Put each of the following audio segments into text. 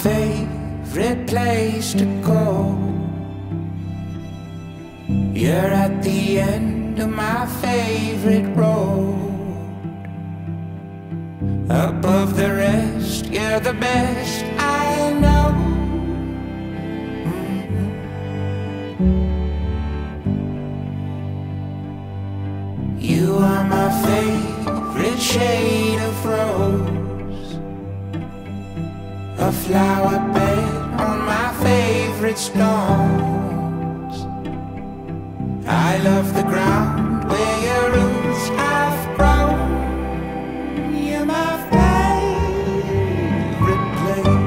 favorite place to go. You're at the end of my favorite road. Above the rest, you're the best I know. You are my favorite shade of rose, a flower bed on my favorite stones. I love the ground where your roots have grown. You're my favorite place.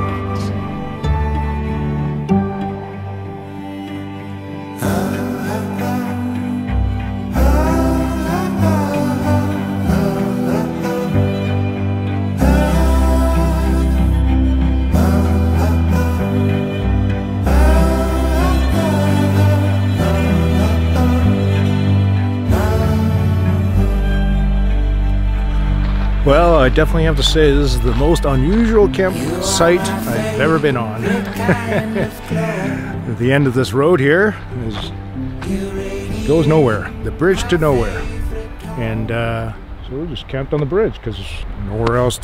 Well, I definitely have to say this is the most unusual campsite I've ever been on. The end of this road here goes nowhere, the bridge to nowhere, and so we just camped on the bridge because there's nowhere else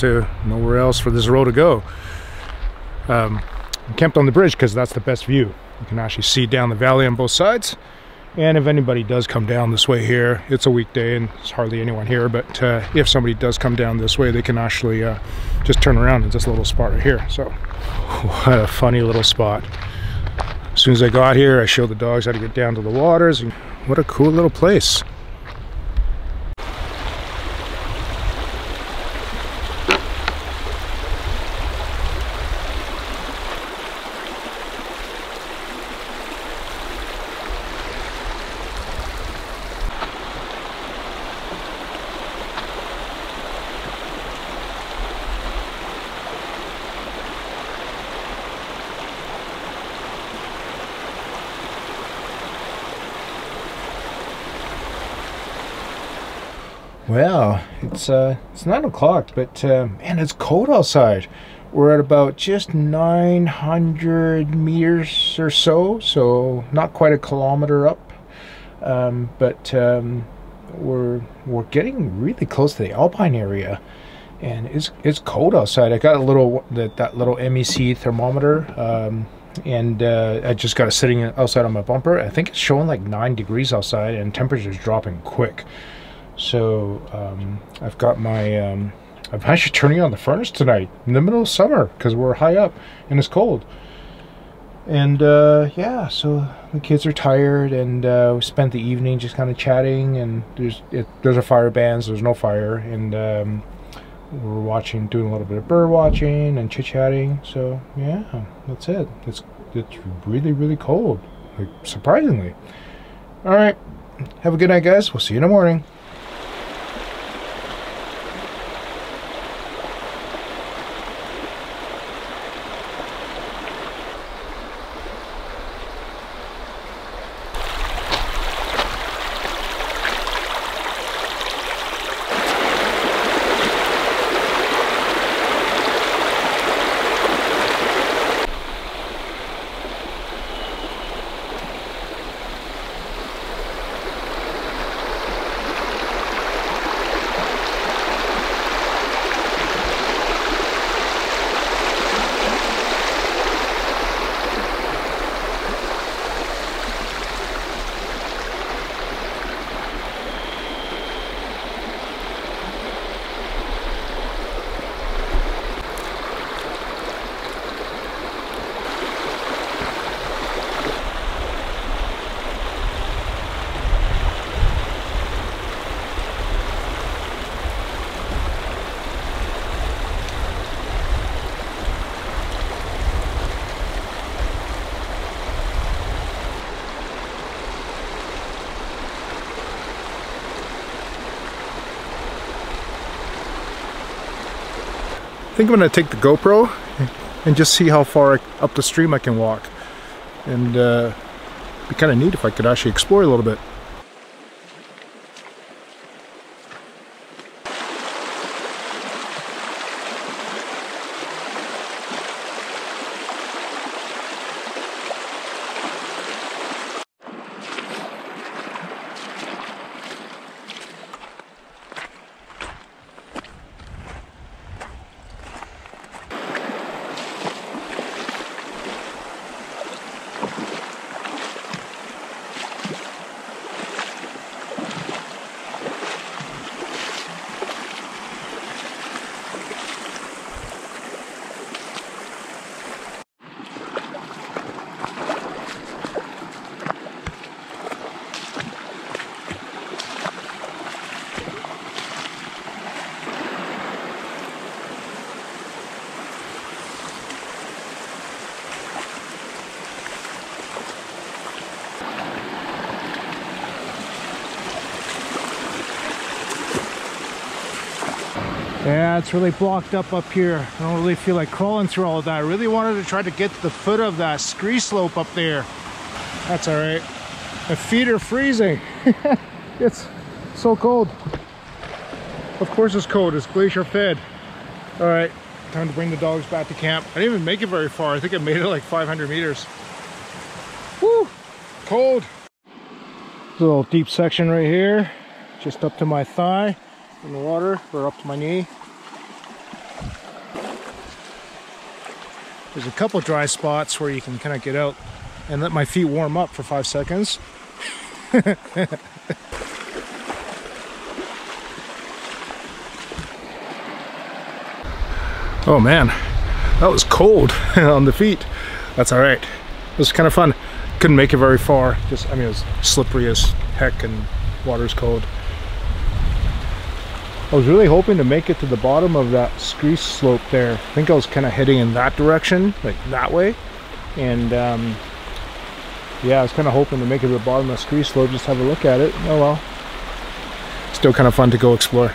for this road to go. We camped on the bridge because that's the best view. You can actually see down the valley on both sides. And if anybody does come down this way here, it's a weekday and there's hardly anyone here, but if somebody does come down this way, they can actually just turn around in this little spot right here. So, what a funny little spot. As soon as I got here, I showed the dogs how to get down to the waters, and what a cool little place. Well, it's 9 o'clock, but man, it's cold outside. We're at about just 900 meters or so not quite a kilometer up, but we're getting really close to the alpine area, and it's cold outside. I got a little that little MEC thermometer, and I just got it sitting outside on my bumper. I think it's showing like 9 degrees outside, and temperature's dropping quick. So I've got my I'm actually turning on the furnace tonight in the middle of summer because we're high up and it's cold. And yeah, so the kids are tired, and we spent the evening just kind of chatting. And there's a fire ban, so there's no fire, and we're doing a little bit of bird watching and chit chatting. So yeah, that's it. It's really cold, like, surprisingly. All right, have a good night, guys. We'll see you in the morning. I think I'm going to take the GoPro and just see how far up the stream I can walk. And it'd be kind of neat if I could actually explore a little bit. Yeah, it's really blocked up here. I don't really feel like crawling through all of that. I really wanted to try to get to the foot of that ski slope up there. That's all right. My feet are freezing. It's so cold. Of course it's cold. It's glacier fed. All right, time to bring the dogs back to camp. I didn't even make it very far. I think I made it like 500 meters. Woo! Cold. There's a little deep section right here, just up to my thigh in the water, or up to my knee. There's a couple dry spots where you can kind of get out and let my feet warm up for 5 seconds. Oh man, that was cold on the feet. That's all right. It was kind of fun. Couldn't make it very far. I mean, it was slippery as heck and water's cold. I was really hoping to make it to the bottom of that ski slope there. I think I was kind of heading in that direction, like that way. And yeah, I was kind of hoping to make it to the bottom of the ski slope, just have a look at it. Oh well. Still kind of fun to go explore.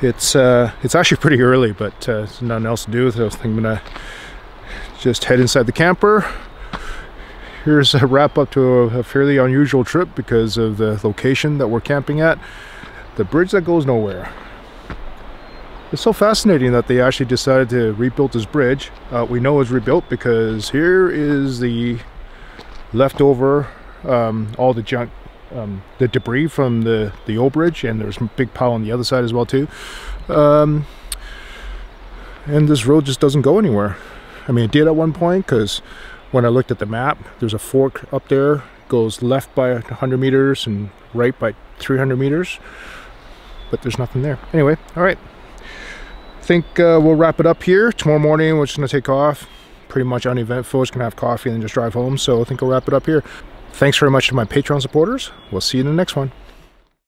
It's actually pretty early, but there's nothing else to do, so I think I'm gonna just head inside the camper. Here's a wrap up to a fairly unusual trip because of the location that we're camping at. The bridge that goes nowhere. It's so fascinating that they actually decided to rebuild this bridge. We know it's rebuilt because here is the leftover, all the junk, the debris from the old bridge, and there's a big pile on the other side as well too. And this road just doesn't go anywhere. I mean, it did at one point, because when I looked at the map, there's a fork up there, goes left by 100 meters and right by 300 meters, but there's nothing there. Anyway, all right, I think we'll wrap it up here. Tomorrow morning we're just gonna take off, pretty much uneventful. Just gonna have coffee and then just drive home, so I think I'll wrap it up here. Thanks very much to my Patreon supporters. We'll see you in the next one.